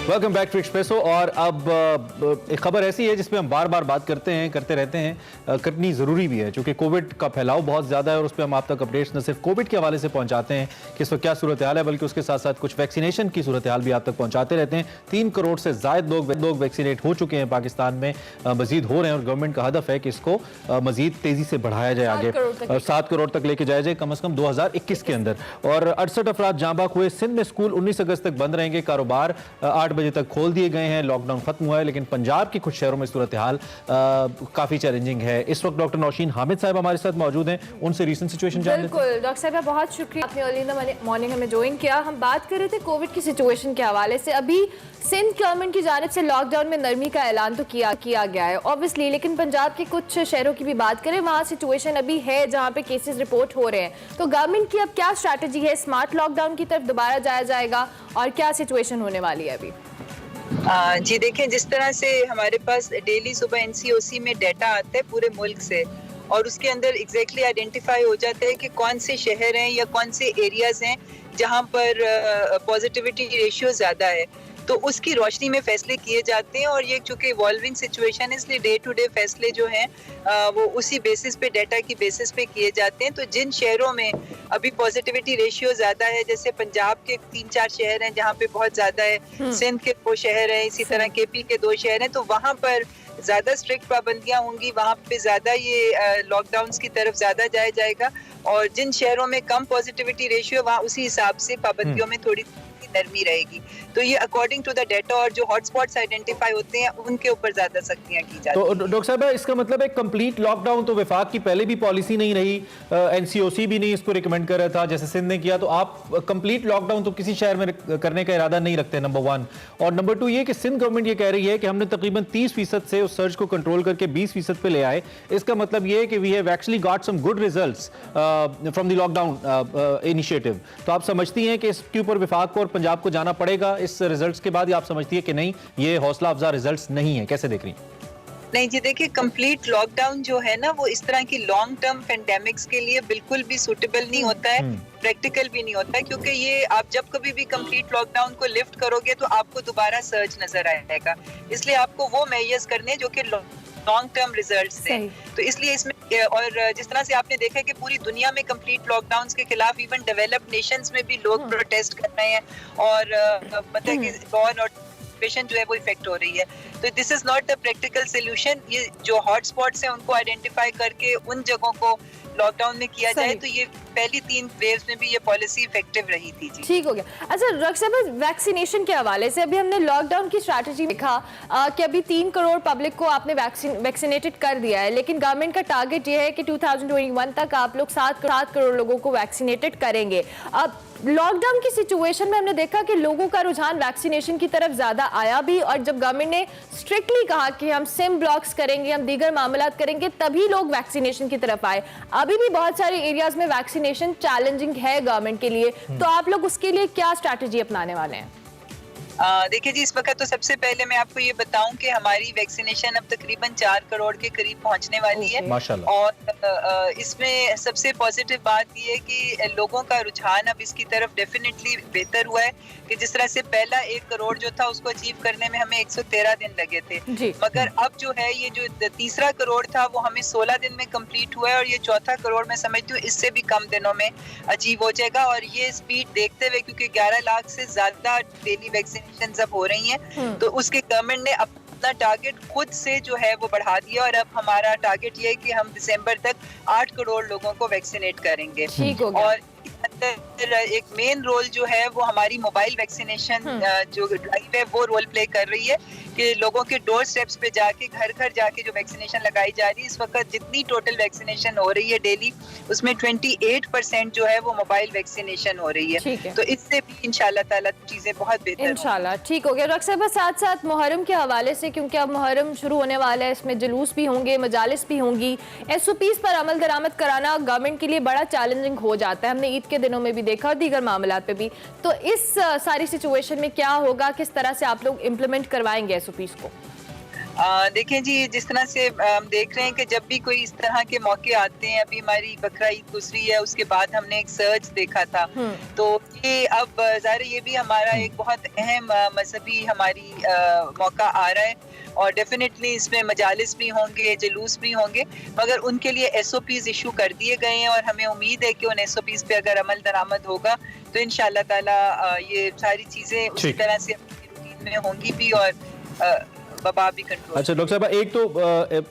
Welcome back to espresso. और अब एक खबर ऐसी है जिसपे हम बार बार बात करते रहते हैं, करनी ज़रूरी भी है क्योंकि कोविड का फैलाव बहुत ज़्यादा है और उस पर हम आप तक अपडेट्स न सिर्फ कोविड के हवाले से पहुंचाते हैं कि इस वक्त क्या सूरत हाल है, बल्कि उसके साथ साथ कुछ वैक्सीनेशन की सूरत हाल भी आप तक पहुँचाते रहते हैं। 3 करोड़ से ज़ायद लोग वैक्सीनेट हो चुके हैं पाकिस्तान में, मजीद हो रहे हैं और गवर्नमेंट का हदफ है कि इसको मजीद तेज़ी से बढ़ाया जाए, आगे 7 करोड़ तक लेके जाया जाए कम अज़ कम 2021 के अंदर। और 68 अफराद जाँ बाक हुए। सिंध में स्कूल 19 अगस्त तक बंद रहेंगे, कारोबार 8 बजे तक खोल दिए गए हैं, लॉकडाउन खत्म हुआ है। लेकिन पंजाब के कुछ शहरों में सूरत हाल काफी चैलेंजिंग है। इस वक्त डॉक्टर नौशीन हामिद साहब हमारे साथ मौजूद हैं, उनसे रीसेंट सिचुएशन जान लेते हैं। बिल्कुल डॉक्टर साहब, बहुत शुक्रिया आपने अर्ली इन द मॉर्निंग हमें ज्वाइन किया। हम बात कर रहे थे कोविड की सिचुएशन के हवाले से। अभी सिंध गवर्नमेंट की जानिब से लॉकडाउन में नरमी का ऐलान तो किया गया है ऑब्वियसली, लेकिन पंजाब के कुछ शहरों की भी बात करें, वहाँ सिचुएशन अभी है जहाँ पे केसेस रिपोर्ट हो रहे हैं। तो गवर्नमेंट की अब क्या स्ट्रैटेजी है? स्मार्ट लॉकडाउन की तरफ दोबारा जाया जाएगा और क्या सिचुएशन होने वाली है अभी? जी देखें, जिस तरह से हमारे पास डेली सुबह एनसीओसी में डाटा आता है पूरे मुल्क से और उसके अंदर एग्जैक्टली आइडेंटिफाई हो जाता है कि कौन से शहर हैं या कौन से एरियाज हैं जहां पर पॉजिटिविटी रेशियो ज़्यादा है, तो उसकी रोशनी में फैसले किए जाते हैं। और ये चूंकि इवॉल्विंग सिचुएशन है, इसलिए डे टू डे फैसले जो हैं वो उसी बेसिस पे, डाटा की बेसिस पे किए जाते हैं। तो जिन शहरों में अभी पॉजिटिविटी रेशियो ज़्यादा है, जैसे पंजाब के 3-4 शहर हैं जहाँ पे बहुत ज़्यादा है, सिंध के 2 शहर हैं, इसी तरह केपी के 2 शहर हैं, तो वहाँ पर ज़्यादा स्ट्रिक्ट पाबंदियाँ होंगी, वहाँ पे ज़्यादा ये लॉकडाउन्स की तरफ ज़्यादा जाया जाएगा। और जिन शहरों में कम पॉजिटिविटी रेशियो, वहाँ उसी हिसाब से पाबंदियों में थोड़ी नरमी रहेगी। तो ये अकॉर्डिंग टू द डाटा और जो हॉटस्पॉट्स आइडेंटिफाई होते हैं उनके ऊपर ज्यादा सख्तियां की जाती हैं। तो डॉक्टर साहब, इसका मतलब है कंप्लीट लॉकडाउन तो वफाक की पहले भी पॉलिसी नहीं रही, एनसीओसी भी नहीं इसको रिकमेंड कर रहा था जैसे सिंध ने किया, तो आप कंप्लीट लॉकडाउन तो किसी शहर में करने का इरादा नहीं रखते, नंबर 1। और नंबर 2 ये कि सिंध गवर्नमेंट ये कह रही है कि हमने तकरीबन 30% से उस सर्ज को कंट्रोल करके 20% पे ले आए। इसका मतलब ये है कि we have actually got some good results from the lockdown initiative. तो आप समझती हैं कि इसके ऊपर वफाक को और पंजाब को जाना पड़ेगा इस रिजल्ट्स के बाद, या आप समझती है कि नहीं, ये हौसला अफजा रिजल्ट्स नहीं है? कैसे देख रही हैं? नहीं जी, देखिए, कंप्लीट लॉकडाउन जो है ना, वो इस तरह की लॉन्ग टर्म पेंडेमिक्स के लिए बिल्कुल भी सूटेबल नहीं होता है, प्रैक्टिकल भी नहीं होता है, क्योंकि ये आप जब कभी भी कंप्लीट लॉकडाउन को लिफ्ट करोगे तो आपको दोबारा सर्ज नजर आएगा। इसलिए आपको वो मेजर्स करने हैं जो कि लॉन्ग टर्म रिजल्ट्स हैं। तो इसलिए इसमें, और जिस तरह से आपने देखा है कि पूरी दुनिया में कंप्लीट लॉकडाउन के खिलाफ इवन डेवलप्ड नेशंस में भी लोग प्रोटेस्ट कर रहे हैं और मतलब कि गॉन और पेशेंट जो है वो इफेक्ट हो रही है। तो this is not the practical solution. ये जो हॉटस्पॉट्स हैं उनको आइडेंटिफाई करके उन जगहों को लॉकडाउन में किया जाए, तो ये पहली 3 वेव्स में भी ये पॉलिसी इफेक्टिव रही थी। जी ठीक हो गया। अच्छा डॉक्टर साहब, वैक्सीनेशन के हवाले से अभी हमने लॉकडाउन की स्ट्रैटेजी देखा कि अभी 3 करोड़ पब्लिक को आपने वैक्सीनेटेड कर दिया है, लेकिन गवर्नमेंट का टारगेट ये है कि 2021 तक आप लोग 7 करोड़ लोगों को वैक्सीनेटेड करेंगे। अब लॉकडाउन की सिचुएशन में हमने देखा कि लोगों का रुझान वैक्सीनेशन की तरफ ज्यादा आया भी, और जब गवर्नमेंट ने स्ट्रिक्टली कहा कि हम सिम ब्लॉक्स करेंगे, हम दीगर मामलात करेंगे, तभी लोग वैक्सीनेशन की तरफ आए। अभी भी बहुत सारे एरियाज में वैक्सीनेशन चैलेंजिंग है गवर्नमेंट के लिए, तो आप लोग उसके लिए क्या स्ट्रैटेजी अपनाने वाले हैं? देखिए जी, इस वक्त तो सबसे पहले मैं आपको ये बताऊं कि हमारी वैक्सीनेशन अब तकरीबन 4 करोड़ के करीब पहुंचने वाली है। और इसमें सबसे पॉजिटिव बात ये है कि लोगों का रुझान अब इसकी तरफ डेफिनेटली बेहतर हुआ है कि जिस तरह से पहला 1 करोड़ जो था उसको अचीव करने में हमें 113 दिन लगे थे, मगर अब जो है ये जो तीसरा करोड़ था वो हमें 16 दिन में कंप्लीट हुआ है, और ये चौथा करोड़ मैं समझती हूँ इससे भी कम दिनों में अचीव हो जाएगा। और ये स्पीड देखते हुए, क्योंकि 11 लाख से ज्यादा डेली वैक्सीनेशन अब हो रही हैं, तो उसके गवर्नमेंट ने अपना टारगेट खुद से जो है वो बढ़ा दिया, और अब हमारा टारगेट ये है कि हम दिसंबर तक 8 करोड़ लोगों को वैक्सीनेट करेंगे। और एक मेन रोल जो है वो हमारी मोबाइल वैक्सीनेशन जो ड्राइव है वो रोल प्ले कर रही है कि लोगों के डोर स्टेप्स पे जाके, घर घर जाके जो वैक्सीनेशन लगाई जा रही है। इस वक्त जितनी टोटल वैक्सीनेशन हो रही है डेली, उसमें 28% जो है वो मोबाइल वैक्सीनेशन हो रही है। तो इससे भी इंशाल्लाह ताला चीजें बहुत बेहतर इंशाल्लाह ठीक हो गया। डॉक्टर साहब, साथ साथ मुहर्रम के हवाले से, क्योंकि अब मुहर्रम शुरू होने वाला है, इसमें जुलूस भी होंगे, मजालिस भी होंगी, SOPs पर अमल दरामद कराना गवर्नमेंट के लिए बड़ा चैलेंजिंग हो जाता है। हमने ईद के दिनों में भी देखा और दीगर मामलात पे भी। तो इस सारी सिचुएशन में क्या होगा, किस तरह से आप लोग इम्प्लीमेंट करवाएंगे SOPs को? देखें जी, जिस तरह से हम देख रहे हैं कि जब भी कोई इस तरह के मौके आते हैं, अभी हमारी बकरा ईद गुजरी है, उसके बाद हमने एक सर्च देखा था, तो ये अब ज़ाहिर ये भी हमारा एक बहुत अहम मजहबी हमारी मौका आ रहा है, और डेफिनेटली इसमें मजालिस भी होंगे, जुलूस भी होंगे, मगर उनके लिए SOPs इशू कर दिए गए हैं, और हमें उम्मीद है कि उन SOPs पे अगर अमल दरामद होगा तो इंशाअल्लाह ताला ये सारी चीज़ें उसी तरह से अपनी रूटीन में होंगी भी, और वबा भी कंट्रोल। अच्छा डॉक्टर साहब, एक तो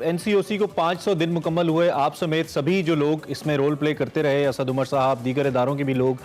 NCOC को 500 दिन मुकम्मल हुए, आप समेत सभी जो लोग इसमें रोल प्ले करते रहे, असद उमर साहब, दीगर इदारों के भी लोग,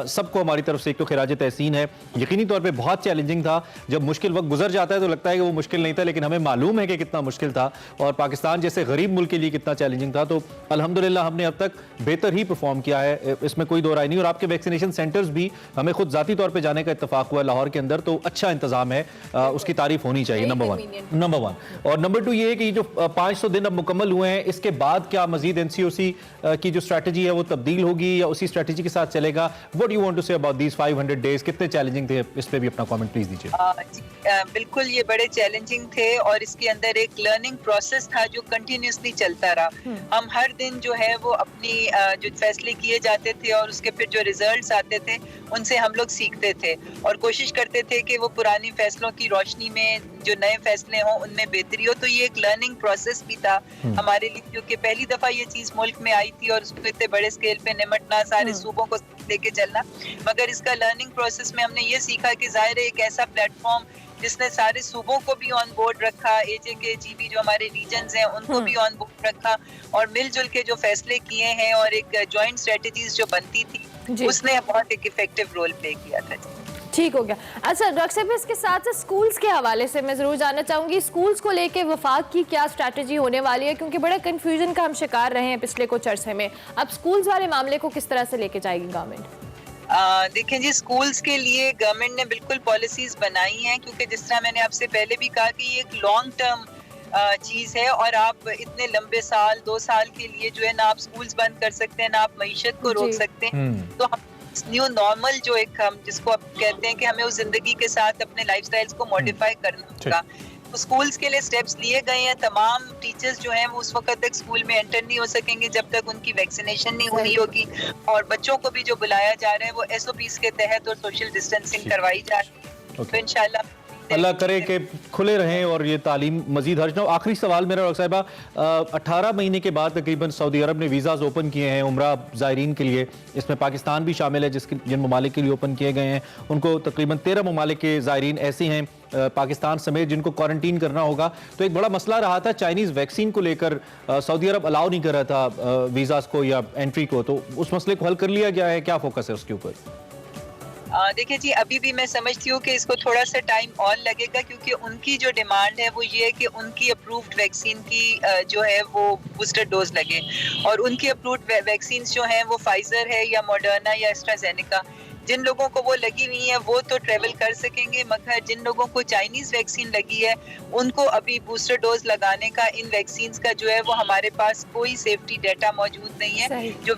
सबको हमारी तरफ से एक तो खिराज तहसीन है। यकीनी तौर पे बहुत चैलेंजिंग था, जब मुश्किल वक्त गुजर जाता है तो लगता है कि वो मुश्किल नहीं था, लेकिन हमें मालूम है कि कितना मुश्किल था और पाकिस्तान जैसे गरीब मुल्क के लिए कितना चैलेंजिंग था। तो अल्हम्दुलिल्लाह हमने अब तक बेहतर ही परफॉर्म किया है, इसमें कोई दो राय नहीं। और आपके वैक्सीनेशन सेंटर्स भी, हमें खुद जाती तौर पर जाने का इत्तेफाक हुआ लाहौर के अंदर, तो अच्छा इंतजाम है, उसकी तारीफ होनी चाहिए, नंबर वन। और नंबर 2 ये है कि जो 500 दिन अब मुकम्मल हुए हैं, इसके बाद क्या मजीद NCOC की जो स्ट्रैटेजी है वो तब्दील होगी या उसी स्ट्रैटेजी के साथ चलेगा? What you want to say about these 500 days, कितने चैलेंजिंग थे, इस पे भी अपना कमेंट प्लीज दीजिए। बिल्कुल ये बड़े चैलेंजिंग थे, और इसके अंदर एक लर्निंग प्रोसेस था जो कंटिन्यूसली चलता रहा। हम हर दिन जो है वो अपनी जो फैसले किए जाते थे और उसके फिर जो रिजल्ट्स आते थे उनसे हम लोग सीखते थे और कोशिश करते थे कि वो पुरानी फैसलों की रोशनी में जो नए फैसले हों उनमें बेहतरी हो। तो ये एक लर्निंग प्रोसेस भी था हमारे लिए, क्योंकि पहली दफा ये चीज मुल्क में आई थी और उसको इतने बड़े स्केल पे निमटना, सारे सूबों को लेके चलना। मगर इसका लर्निंग प्रोसेस में हमने ये सीखा कि जाहिर है एक ऐसा प्लेटफॉर्म जिसने सारे सूबों को भी ऑन बोर्ड रखा, AJKGB जो हमारे रीजन्स हैं उनको भी ऑन बोर्ड रखा, और मिलजुल के जो फैसले किए हैं और एक जॉइंट स्ट्रेटजीज जो बनती थी उसने बहुत एक इफेक्टिव रोल प्ले किया था। ठीक हो गया। अच्छा डॉक्टर साहब, इसके साथ साथ स्कूल्स के हवाले से मैं ज़रूर जानना चाहूँगी, स्कूल्स को लेके वफाक की क्या स्ट्रैटेजी होने वाली है, क्योंकि बड़ा कन्फ्यूजन का हम शिकार रहे हैं पिछले कुछ अरसे में। अब स्कूल्स वाले मामले को किस तरह से लेके जाएगी गवर्नमेंट? देखें जी, स्कूल्स के लिए गवर्नमेंट ने बिल्कुल पॉलिसीज बनाई हैं, क्योंकि जिस तरह मैंने आपसे पहले भी कहा कि ये एक लॉन्ग टर्म चीज़ है, और आप इतने लंबे साल 2 साल के लिए जो है ना आप स्कूल्स बंद कर सकते हैं, ना आप मईशत को रोक सकते हैं। तो हम न्यू नॉर्मल जो एक हम जिसको आप कहते हैं कि हमें उस जिंदगी के साथ अपने लाइफस्टाइल्स को मॉडिफाई करना होगा। तो स्कूल्स के लिए स्टेप्स लिए गए हैं। तमाम टीचर्स जो हैं वो उस वक्त तक स्कूल में एंटर नहीं हो सकेंगे जब तक उनकी वैक्सीनेशन नहीं हुई होगी, और बच्चों को भी जो बुलाया जा रहा है वो SOPs के तहत और सोशल डिस्टेंसिंग करवाई जा रही है। तो इंशाल्लाह अल्लाह करे कि खुले रहें और ये तालीम मजीद हर्ज ना हो। आखिरी सवाल मेरा डॉक्टर साहिबा, 18 महीने के बाद तकरीबन सऊदी अरब ने वीज़ाज़ ओपन किए हैं उम्रा ज़ायरीन के लिए, इसमें पाकिस्तान भी शामिल है जिन ममालिक के लिए ओपन किए गए हैं उनको तकरीबन 13 ममालिक के ज़ायरीन ऐसे हैं पाकिस्तान समेत जिनको क्वारंटीन करना होगा। तो एक बड़ा मसला रहा था चाइनीज़ वैक्सीन को लेकर, सऊदी अरब अलाउ नहीं कर रहा था वीज़ाज़ को या एंट्री को, तो उस मसले को हल कर लिया गया है, क्या फोकस है उसके ऊपर? देखिए जी, अभी भी मैं समझती हूँ कि इसको थोड़ा सा टाइम और लगेगा, क्योंकि उनकी जो डिमांड है वो ये है कि उनकी अप्रूव्ड वैक्सीन की जो है वो बूस्टर डोज लगे, और उनकी अप्रूव्ड वैक्सीन जो हैं वो फाइजर है या मॉडर्ना या एस्ट्राजेनेका। जिन लोगों को वो लगी हुई है वो तो ट्रेवल कर सकेंगे, मगर जिन लोगों को चाइनीज वैक्सीन लगी है उनको अभी बूस्टर डोज लगाने का, इन वैक्सीन का जो है वो हमारे पास कोई सेफ्टी डाटा मौजूद नहीं है। जो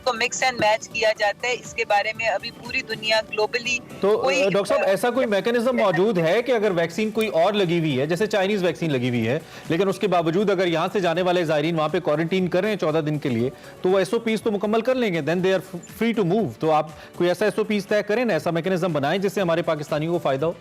को मिक्स एंड मैच किया जाता है, इसके बारे में अभी पूरी दुनिया ग्लोबली तो डॉक्टर साहब ऐसा कोई मैकेनिज्म मौजूद है कि अगर वैक्सीन कोई और लगी हुई है, जैसे चाइनीज वैक्सीन लगी हुई है, लेकिन उसके बावजूद अगर यहाँ से जाने वाले ज़ायरीन वहाँ पे क्वारंटीन कर रहे हैं 14 दिन के लिए, तो वो SOPs तो मुकम्मल कर लेंगे, then they are free to move. तो आप कोई ऐसा SOPs तय करें ना, ऐसा मैकेनिज्म बनाएं जिससे हमारे पाकिस्तानियों को फायदा हो।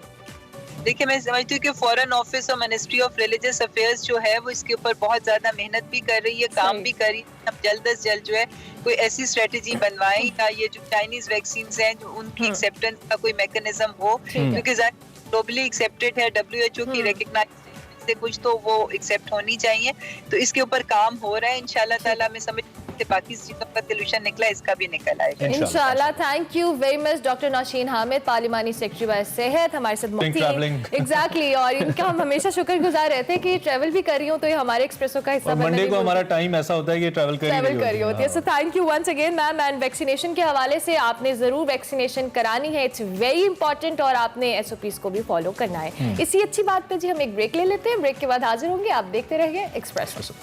देखिए, मैं समझती हूँ कि फॉरेन ऑफिस और मिनिस्ट्री ऑफ रिलीजियस अफेयर्स जो है वो इसके ऊपर बहुत ज्यादा मेहनत भी कर रही है, काम भी कर रही है। हम जल्द अज जल्द जो है कोई ऐसी स्ट्रेटेजी बनवाएं या ये जो चाइनीज वैक्सीन हैं जो उनकी एक्सेप्टेंस का कोई मैकेनिज्म हो, क्योंकि ग्लोबली एक्सेप्टेड है, WHO की रिकग्नाइज से कुछ तो वो एक्सेप्ट होनी चाहिए। तो इसके ऊपर काम हो रहा है, इंशाल्लाह ताला मैं समझ बाकी चीजों का सॉल्यूशन निकला, इसका भी निकल आएगा इंशाल्लाह। Thank you very much doctor Naushin Hamid, पार्लिमानी सेक्रेटरी वाइस सेहत, हमारे साथ एग्जैक्टली और इनका हम हमेशा शुक्रगुजार रहते हैं कि ट्रैवल भी कर रही हो, तो ये हमारे एक्सप्रेसो का हिस्सा बनने मंडे को हमारा टाइम ऐसा होता है कि ट्रैवल कर रही होती है। So thank you once again ma'am. And vaccination के हवाले से आपने जरूर वैक्सीनेशन करानी है, इट्स वेरी इंपॉर्टेंट, और आपने SOPs को भी फॉलो करना है। इसी अच्छी बात पे जी हम एक ब्रेक ले लेते हैं, ब्रेक के बाद हाजिर होंगे, आप देखते रहिए एक्सप्रेस।